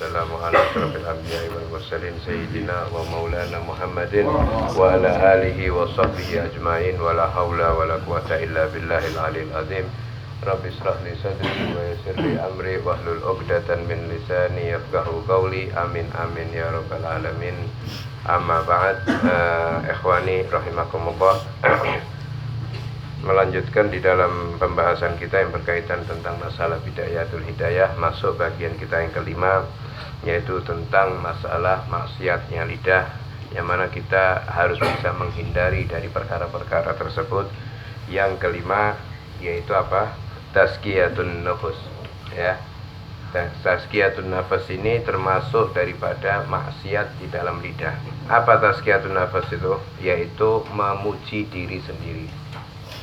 wassalamu ala asyrafil anbiya'i wal mursalin sayyidina wa maulana Muhammadin wa ala alihi wa sahbihi ajmain wa la haula wa la quwata illa billahil aliyil azim. Rabbi israh li sadri wa yassir li amri wahlul 'uqdatan min lisani yafqahu qawli. Amin amin ya rabbal alamin. Amma ba'd, ikhwani rahimakumullah. Melanjutkan di dalam pembahasan kita yang berkaitan tentang masalah bidayatul hidayah, masuk bagian kita yang kelima, yaitu tentang masalah maksiatnya lidah, yang mana kita harus bisa menghindari dari perkara-perkara tersebut. Yang kelima yaitu apa? Tazkiyatun nafs, ya. Tazkiyatun nafs ini termasuk daripada maksiat di dalam lidah. Apa tazkiyatun nafs itu? Yaitu memuji diri sendiri,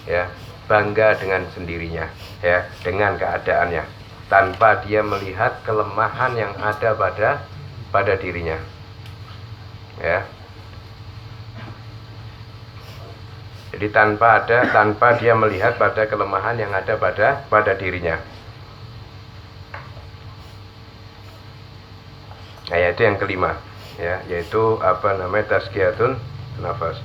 ya, bangga dengan sendirinya, ya, dengan keadaannya, tanpa dia melihat kelemahan yang ada pada dirinya, ya. Jadi tanpa dia melihat pada kelemahan yang ada pada dirinya. Nah, yaitu yang kelima, ya, yaitu apa namanya, tazkiyatun nafas.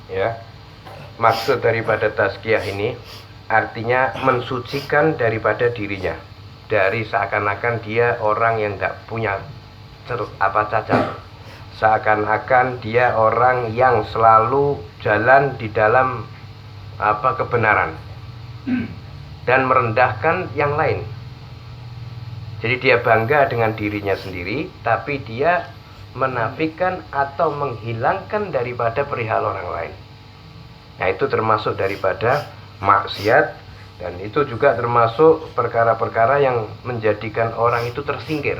Ya, maksud daripada tazkiyah ini artinya mensucikan daripada dirinya, dari seakan-akan dia orang yang tidak punya cacat, seakan-akan dia orang yang selalu jalan di dalam kebenaran dan merendahkan yang lain. Jadi dia bangga dengan dirinya sendiri, tapi dia menafikan atau menghilangkan daripada perihal orang lain. Nah, itu termasuk daripada maksiat, dan itu juga termasuk perkara-perkara yang menjadikan orang itu tersingkir.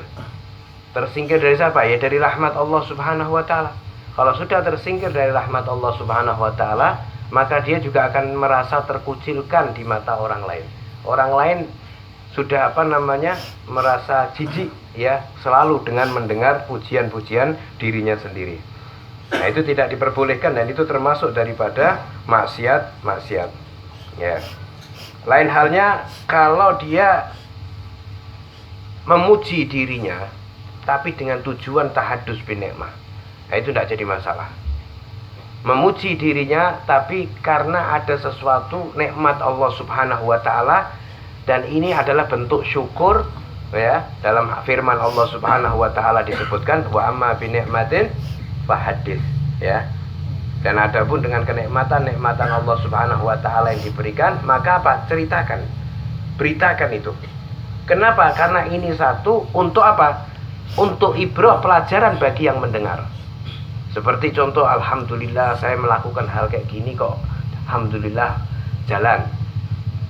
Tersingkir dari siapa? Ya, dari rahmat Allah Subhanahu wa taala. Kalau sudah tersingkir dari rahmat Allah Subhanahu wa taala, maka dia juga akan merasa terkucilkan di mata orang lain. Orang lain sudah merasa jijik, ya, selalu dengan mendengar pujian-pujian dirinya sendiri. Nah, itu tidak diperbolehkan, dan itu termasuk daripada maksiat, ya. Lain halnya kalau dia memuji dirinya tapi dengan tujuan tahadus bin nikmah. Nah, itu tidak jadi masalah. Memuji dirinya tapi karena ada sesuatu nikmat Allah Subhanahu wa taala, dan ini adalah bentuk syukur, ya. Dalam firman Allah Subhanahu wa taala disebutkan wa amma bi ni'matin fahaddits, ya. Dan adapun dengan kenikmatan Allah Subhanahu wa taala yang diberikan, maka apa? Ceritakan. Beritakan itu. Kenapa? Karena ini satu untuk apa? Untuk ibrah, pelajaran bagi yang mendengar. Seperti contoh, alhamdulillah saya melakukan hal kayak gini kok. Alhamdulillah jalan.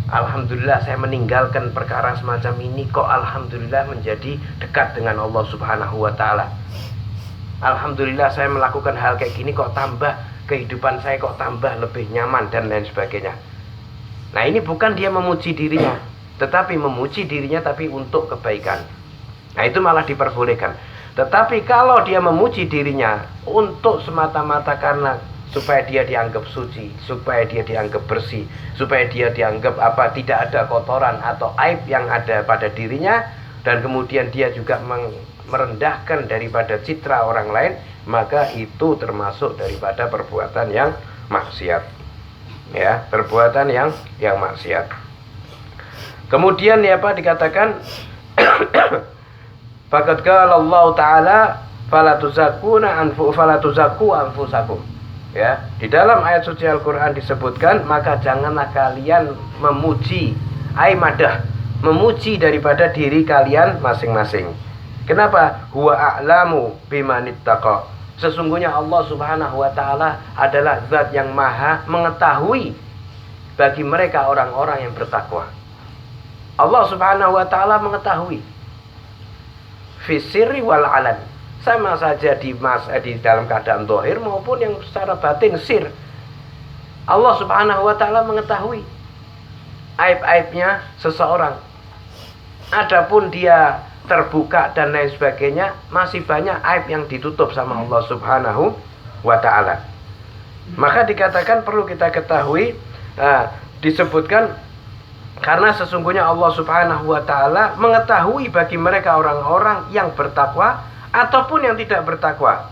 Alhamdulillah saya meninggalkan perkara semacam ini kok alhamdulillah menjadi dekat dengan Allah Subhanahu wa taala. Alhamdulillah saya melakukan hal kayak gini kok tambah kehidupan saya kok tambah lebih nyaman, dan lain sebagainya. Nah, ini bukan dia memuji dirinya, tetapi memuji dirinya tapi untuk kebaikan. Nah, itu malah diperbolehkan. Tetapi kalau dia memuji dirinya untuk semata-mata karena supaya dia dianggap suci, supaya dia dianggap bersih, supaya dia dianggap tidak ada kotoran atau aib yang ada pada dirinya, dan kemudian dia juga merendahkan daripada citra orang lain, maka itu termasuk daripada perbuatan yang maksiat, ya, perbuatan yang maksiat. Kemudian dikatakan faqad qala Allah taala fala tuzakku anfusakum. Ya, di dalam ayat suci Al-Quran disebutkan, maka janganlah kalian memuji, madah, memuji daripada diri kalian masing-masing. Kenapa? Huwa a'lamu bimanittaqa. Sesungguhnya Allah Subhanahu wa taala adalah zat yang maha mengetahui bagi mereka orang-orang yang bertakwa. Allah Subhanahu wa taala mengetahui fisirri wal alan, sama saja di dalam keadaan zahir maupun yang secara batin, sir. Allah Subhanahu wa taala mengetahui aib-aibnya seseorang. Adapun dia terbuka dan lain sebagainya, masih banyak aib yang ditutup sama Allah Subhanahu wa ta'ala. Maka dikatakan perlu kita ketahui, disebutkan karena sesungguhnya Allah Subhanahu wa ta'ala mengetahui bagi mereka orang-orang yang bertakwa ataupun yang tidak bertakwa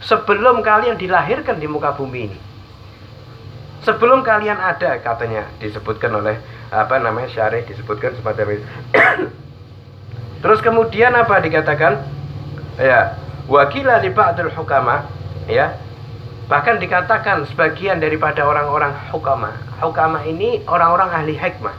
sebelum kalian dilahirkan di muka bumi ini. Sebelum kalian ada, katanya disebutkan oleh syarih, disebutkan semacam itu. Terus kemudian apa dikatakan? Ya, wakila li ba'dil hukama, ya. Bahkan dikatakan sebagian daripada orang-orang hukama. Hukama ini orang-orang ahli hikmah.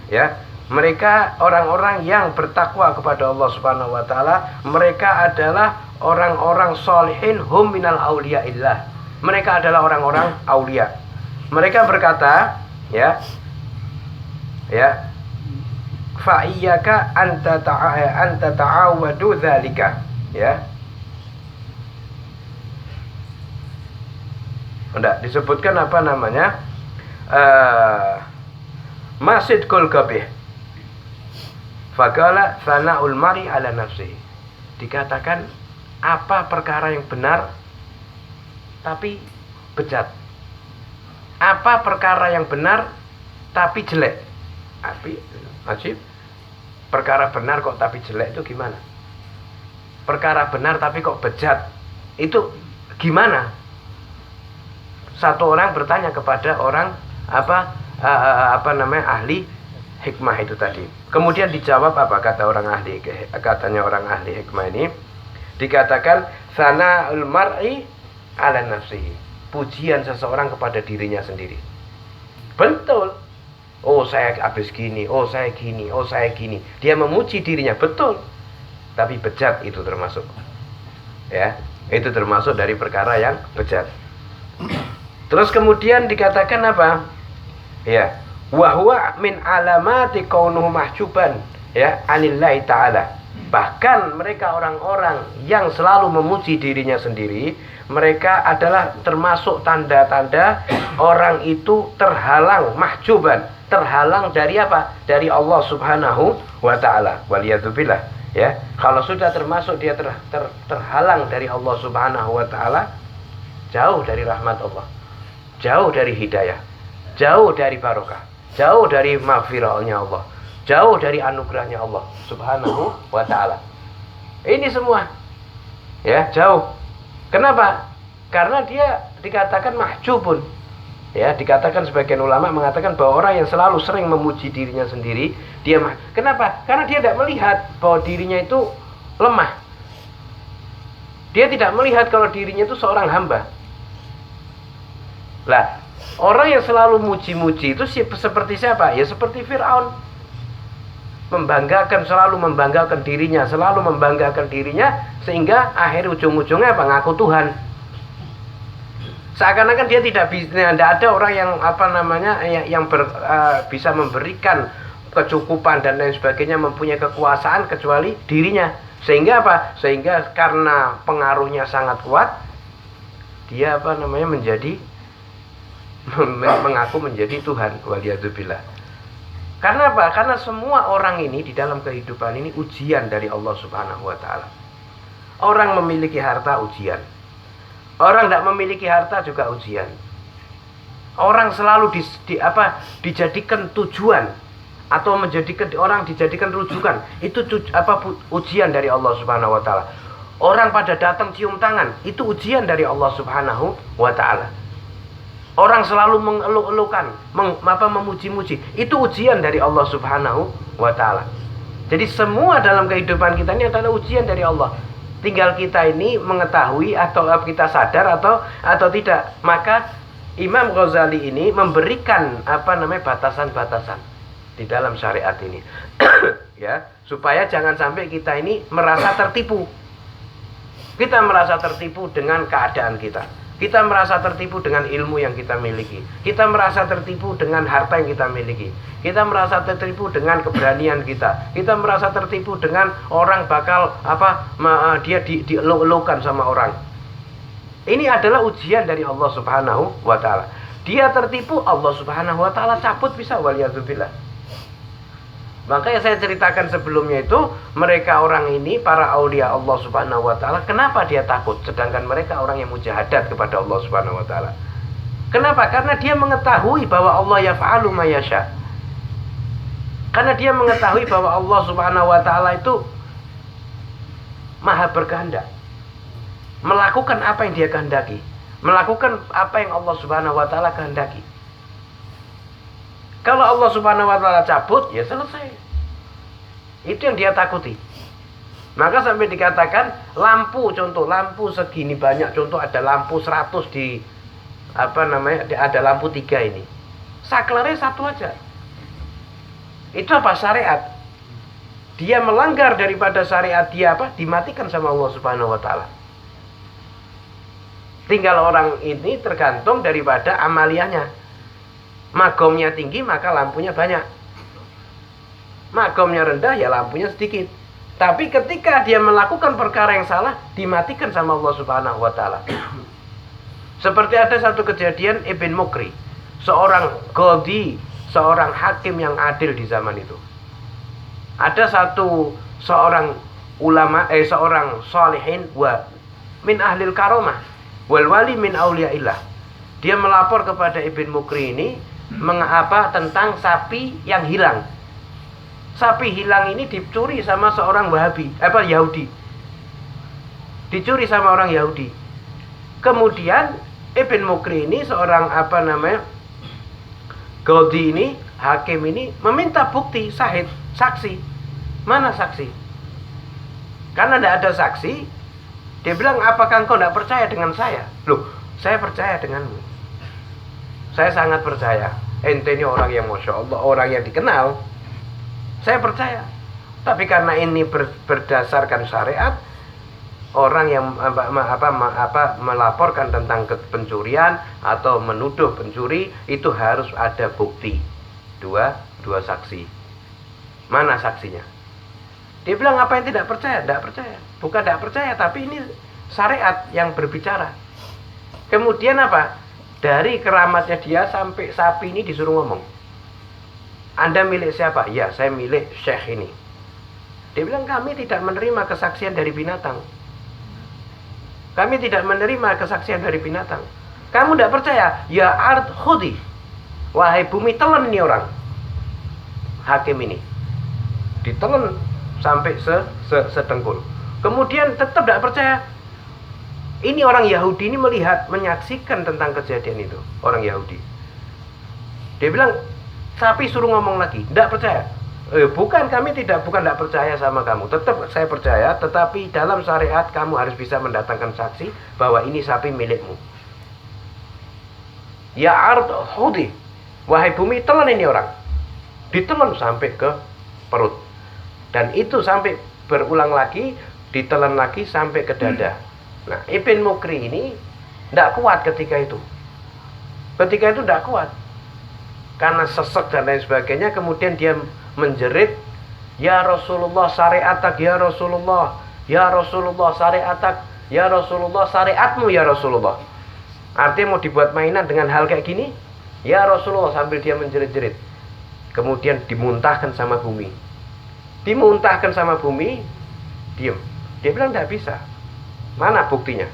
Ya, mereka orang-orang yang bertakwa kepada Allah Subhanahu wa taala. Mereka adalah orang-orang sholihin hum minal auliyaillah. Mereka adalah orang-orang aulia. Mereka berkata, ya, fa iyyaka anta ta'awadu dzalika, ya. Enggak disebutkan apa namanya? Masjid kul gabih. Faqala sana'ul mari ala nafsihi. Dikatakan apa perkara yang benar tapi bejat. Apa perkara yang benar tapi jelek. Ajib. Perkara benar kok tapi jelek itu gimana? Perkara benar tapi kok bejat. Itu gimana? Satu orang bertanya kepada orang ahli hikmah itu tadi. Kemudian dijawab apa katanya orang ahli hikmah ini? Dikatakan sana'ul mar'i ala nafsihi. Pujian seseorang kepada dirinya sendiri. Betul. Oh saya habis gini, oh saya gini, oh saya gini. Dia memuji dirinya, betul. Tapi bejat itu termasuk. Ya, itu termasuk dari perkara yang bejat. Terus kemudian dikatakan apa? Ya, wa huwa min alamati kaunuhu mahjuban, ya, anillahi ta'ala. Bahkan mereka orang-orang yang selalu memuji dirinya sendiri, mereka adalah termasuk tanda-tanda orang itu terhalang, mahjuban, terhalang dari apa? Dari Allah Subhanahu wa ta'ala. Waliyadzubillah, ya. Kalau sudah termasuk dia terhalang dari Allah Subhanahu wa ta'ala, jauh dari rahmat Allah, jauh dari hidayah, jauh dari barokah, jauh dari maghfirahnya Allah, jauh dari anugerahnya Allah Subhanahu wa ta'ala. Ini semua, ya, jauh. Kenapa? Karena dia dikatakan mahjubun. Ya, dikatakan sebagian ulama mengatakan bahwa orang yang selalu sering memuji dirinya sendiri, kenapa? Karena dia tidak melihat bahwa dirinya itu lemah. Dia tidak melihat kalau dirinya itu seorang hamba. Lah, orang yang selalu muji-muji itu seperti siapa? Ya seperti Fir'aun. Selalu membanggakan dirinya, sehingga akhir ujung-ujungnya apa? Ngaku Tuhan. Seakan-akan dia tidak ada orang yang bisa memberikan kecukupan dan lain sebagainya, mempunyai kekuasaan kecuali dirinya. Sehingga apa? Sehingga karena pengaruhnya sangat kuat, dia mengaku menjadi Tuhan. Waliyadzubillah. Karena apa? Karena semua orang ini di dalam kehidupan ini ujian dari Allah Subhanahu wa ta'ala. Orang memiliki harta ujian, orang tidak memiliki harta juga ujian. Orang selalu dijadikan tujuan atau dijadikan rujukan, itu ujian dari Allah Subhanahu wa ta'ala. Orang pada datang cium tangan, itu ujian dari Allah Subhanahu wa ta'ala. Orang selalu mengeluh-elukan, memuji-muji, itu ujian dari Allah Subhanahu wa ta'ala. Jadi semua dalam kehidupan kita ini adalah ujian dari Allah. Tinggal kita ini mengetahui atau kita sadar atau tidak. Maka Imam Ghazali ini memberikan batasan-batasan di dalam syariat ini. Ya, supaya jangan sampai kita ini merasa tertipu. Kita merasa tertipu dengan keadaan kita. Kita merasa tertipu dengan ilmu yang kita miliki. Kita merasa tertipu dengan harta yang kita miliki. Kita merasa tertipu dengan keberanian kita. Kita merasa tertipu dengan orang bakal dia dieluk-elukan sama orang. Ini adalah ujian dari Allah Subhanahu wa ta'ala. Dia tertipu, Allah Subhanahu wa ta'ala cabut bisa, waliyadzubillah. Maka yang saya ceritakan sebelumnya itu, mereka orang ini, para aulia Allah subhanahu wa ta'ala, kenapa dia takut? Sedangkan mereka orang yang mujahadat kepada Allah subhanahu wa ta'ala. Kenapa? Karena dia mengetahui bahwa Allah yaf'alu ma yasha. Karena dia mengetahui bahwa Allah subhanahu wa ta'ala itu maha berkehendak, melakukan apa yang dia kehendaki, melakukan apa yang Allah subhanahu wa ta'ala kehendaki. Kalau Allah subhanahu wa ta'ala cabut, ya selesai. Itu yang dia takuti. Maka sampai dikatakan lampu, contoh lampu segini banyak, contoh ada lampu 100 di ada lampu 3 ini. Saklarnya 1 aja. Itu apa? Syariat. Dia melanggar daripada syariat, dia dimatikan sama Allah subhanahu wa ta'ala. Tinggal orang ini tergantung daripada amaliyahnya. Magomnya tinggi maka lampunya banyak, magomnya rendah ya lampunya sedikit. Tapi ketika dia melakukan perkara yang salah, dimatikan sama Allah subhanahu wa ta'ala. Seperti ada satu kejadian Ibn Mukri, seorang qadhi, seorang hakim yang adil di zaman itu. Ada seorang ulama, seorang salihin wa min ahlil karomah wal wali min auliyaillah. Dia melapor kepada Ibn Mukri ini tentang sapi yang hilang. Sapi hilang ini dicuri sama seorang Yahudi. Dicuri sama orang Yahudi. Kemudian Ibn Mukri ini seorang qadhi ini, hakim ini meminta bukti, syahid, saksi. Mana saksi? Karena tidak ada saksi, dia bilang, apakah engkau tidak percaya dengan saya? Loh, saya percaya denganmu. Saya sangat percaya. Ente ini orang yang Masya Allah, orang yang dikenal. Saya percaya. Tapi karena ini berdasarkan syariat, orang yang melaporkan tentang pencurian atau menuduh pencuri, itu harus ada bukti. Dua saksi. Mana saksinya? Dia bilang, apa yang tidak percaya? Tidak percaya. Bukan tidak percaya, tapi ini syariat yang berbicara. Kemudian apa? Dari keramatnya dia sampai sapi ini disuruh ngomong. Anda milik siapa? Ya, saya milik syekh ini. Dia bilang, kami tidak menerima kesaksian dari binatang. Kami tidak menerima kesaksian dari binatang. Kamu tidak percaya? Ya ard khudi. Wahai bumi, telan ini orang. Hakim ini ditelan sampai sedengkul. Kemudian tetap tidak percaya. Ini orang Yahudi ini menyaksikan tentang kejadian itu. Orang Yahudi. Dia bilang, sapi suruh ngomong lagi. Tidak percaya. Bukan tidak percaya sama kamu. Tetap saya percaya. Tetapi dalam syariat kamu harus bisa mendatangkan saksi bahwa ini sapi milikmu. Ya ard hudi. Wahai bumi, telan ini orang. Ditelan sampai ke perut. Dan itu sampai berulang lagi. Ditelan lagi sampai ke dada. Nah, Ibn Mukri ini tidak kuat ketika itu. Ketika itu tidak kuat. Karena sesek dan lain sebagainya. Kemudian dia menjerit, ya Rasulullah syariatak, ya Rasulullah, ya Rasulullah syariatak, ya Rasulullah syariatmu, ya Rasulullah. Artinya mau dibuat mainan dengan hal kayak gini, ya Rasulullah, sambil dia menjerit-jerit. Kemudian dimuntahkan sama bumi. Dimuntahkan sama bumi, diam. Dia bilang tidak bisa. Mana buktinya?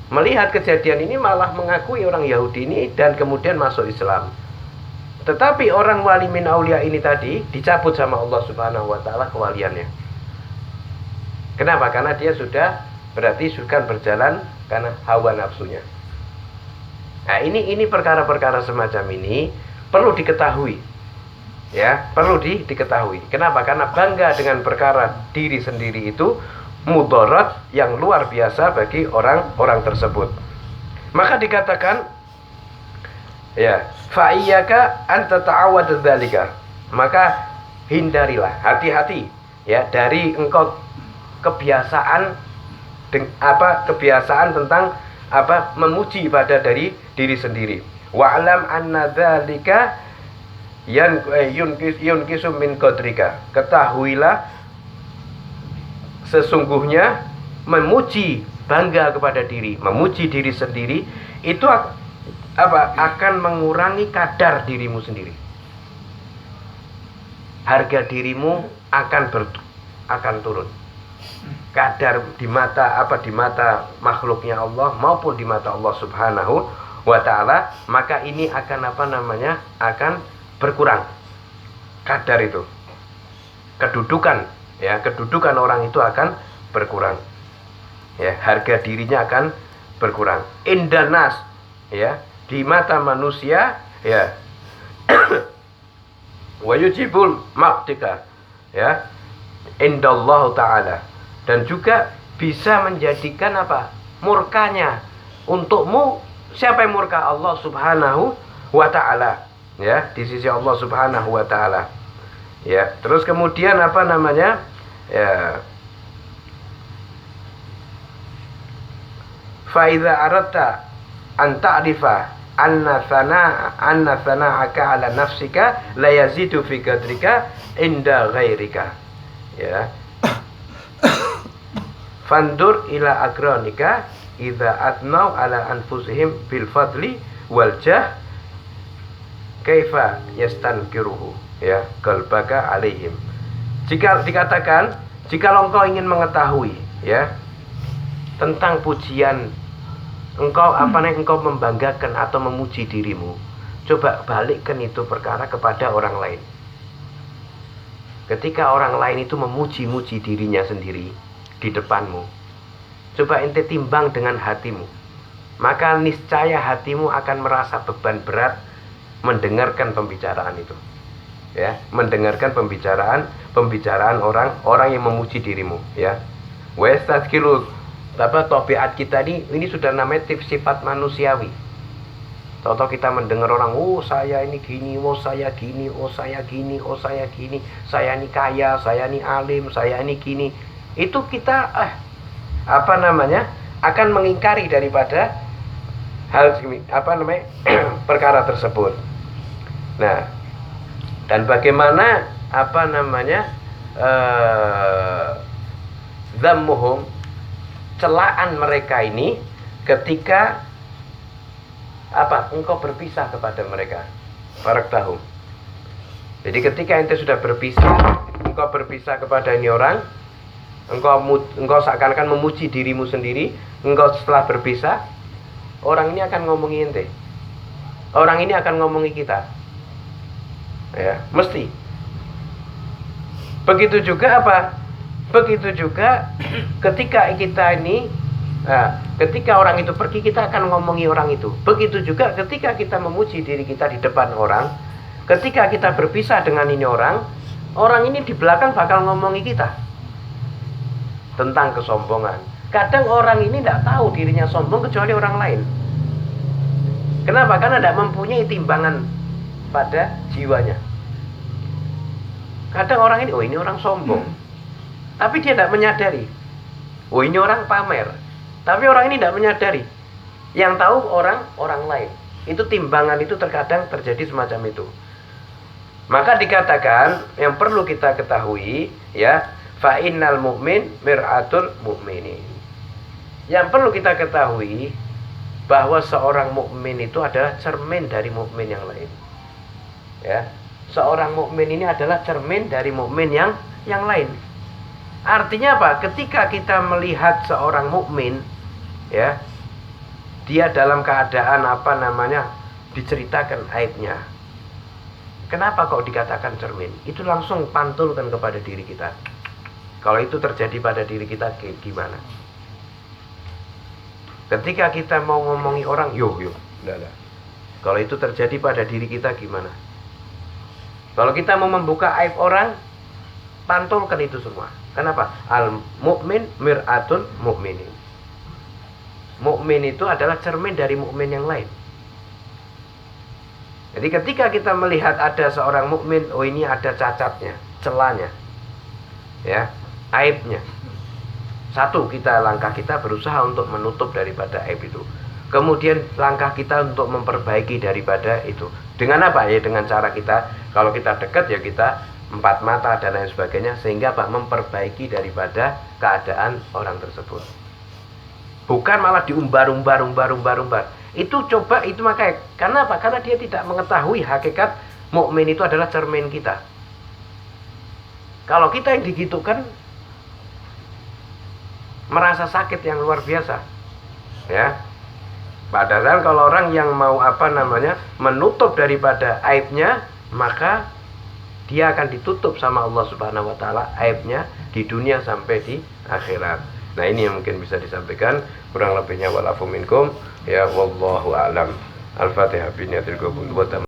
Melihat kejadian ini malah mengakui orang Yahudi ini dan kemudian masuk Islam. Tetapi orang wali min aulia ini tadi dicabut sama Allah subhanahu wa ta'ala kewaliannya. Kenapa? Karena dia berarti sudah berjalan karena hawa nafsunya. Nah, ini perkara-perkara semacam ini perlu diketahui. Ya, perlu diketahui. Kenapa? Karena bangga dengan perkara diri sendiri itu mudarat yang luar biasa bagi orang-orang tersebut. Maka dikatakan, ya, fa iyyaka an tata'awwad dzalika. Maka hindarilah, hati-hati ya dari engkau kebiasaan tentang memuji ibadah dari diri sendiri. Wa'lam anna dzalika yunkisu min qadrika. Ketahuilah sesungguhnya memuji, bangga kepada diri, memuji diri sendiri itu akan mengurangi kadar dirimu sendiri. harga dirimu akan turun. Kadar di mata makhluknya Allah maupun di mata Allah Subhanahu wa taala, maka ini akan akan berkurang kadar itu. Kedudukan orang itu akan berkurang. Ya, harga dirinya akan berkurang. Indanas, ya, di mata manusia, ya. Wa yujibul maqtika, ya, indallahu taala, dan juga bisa menjadikan murkanya untukmu. Siapa yang murka? Allah Subhanahu wa taala, ya, di sisi Allah Subhanahu wa taala. Ya, terus kemudian ya, fa idza aradta an ta'rifa anna sana'aka ala nafsika la yazidu fi qadrika inda ghairika, ya. Fandur ila agronika idza atnau ala anfusihim bil fadli wal jah kaifa yastankiruhu, ya, qalbaka alaihim. Jika dikatakan, jika engkau ingin mengetahui, ya, tentang pujian engkau, engkau membanggakan atau memuji dirimu, coba balikkan itu perkara kepada orang lain. Ketika orang lain itu memuji-muji dirinya sendiri di depanmu, coba ente timbang dengan hatimu, maka niscaya hatimu akan merasa beban berat mendengarkan pembicaraan itu, ya, mendengarkan pembicaraan orang yang memuji dirimu, ya. Wastazkiru, tabiat kita ini sudah namanya sifat manusiawi. Tahu kita mendengar orang, oh saya ini gini, oh saya gini, oh saya gini, oh saya gini, saya ini kaya, saya ini alim, saya ini gini. Itu kita akan mengingkari daripada hal perkara tersebut. Nah, dan bagaimana zammuhum, celaan mereka ini ketika engkau berpisah kepada mereka. Faraktahum. Jadi ketika ente sudah berpisah, engkau berpisah kepada ini orang, engkau seakan-akan memuji dirimu sendiri. Engkau setelah berpisah, orang ini akan ngomongi ente, orang ini akan ngomongi kita, ya, mesti. Begitu juga ketika kita ini, ketika orang itu pergi, kita akan ngomongi orang itu. Begitu juga ketika kita memuji diri kita di depan orang, ketika kita berpisah dengan ini orang ini di belakang bakal ngomongi kita tentang kesombongan. Kadang orang ini tidak tahu dirinya sombong kecuali orang lain. Kenapa? Karena tidak mempunyai timbangan pada jiwanya. Kadang orang ini, oh ini orang sombong, tapi dia tidak menyadari. Oh ini orang pamer, tapi orang ini tidak menyadari. Yang tahu orang lain. Itu timbangan itu terkadang terjadi semacam itu. Maka dikatakan yang perlu kita ketahui, ya, fa innal mu'min mir'atul mu'minin. Yang perlu kita ketahui bahwa seorang mukmin itu adalah cermin dari mukmin yang lain. Ya, seorang mukmin ini adalah cermin dari mukmin yang lain. Artinya apa? Ketika kita melihat seorang mukmin, ya, dia dalam keadaan diceritakan aibnya. Kenapa kok dikatakan cermin? Itu langsung pantulkan kepada diri kita. Kalau itu terjadi pada diri kita gimana? Ketika kita mau ngomongi orang, enggak. Kalau itu terjadi pada diri kita gimana? Kalau kita mau membuka aib orang, pantulkan itu semua. Kenapa? Al mukmin mir'atul mukminin. Mukmin itu adalah cermin dari mukmin yang lain. Jadi ketika kita melihat ada seorang mukmin, oh ini ada cacatnya, celanya, ya, aibnya. Satu, langkah kita berusaha untuk menutup daripada aib itu. Kemudian langkah kita untuk memperbaiki daripada itu. Dengan apa? Ya dengan cara kita, kalau kita dekat ya kita empat mata dan lain sebagainya, sehingga memperbaiki daripada keadaan orang tersebut. Bukan malah diumbar-umbar. Itu makanya. Karena apa? Karena dia tidak mengetahui hakikat mukmin itu adalah cermin kita. Kalau kita yang digitukan merasa sakit yang luar biasa, ya. Padahal kalau orang yang mau menutup daripada aibnya, maka dia akan ditutup sama Allah Subhanahu wa taala aibnya di dunia sampai di akhirat. Nah, ini yang mungkin bisa disampaikan, kurang lebihnya walafu minkum, ya wallahu alam. Al-Fatihah.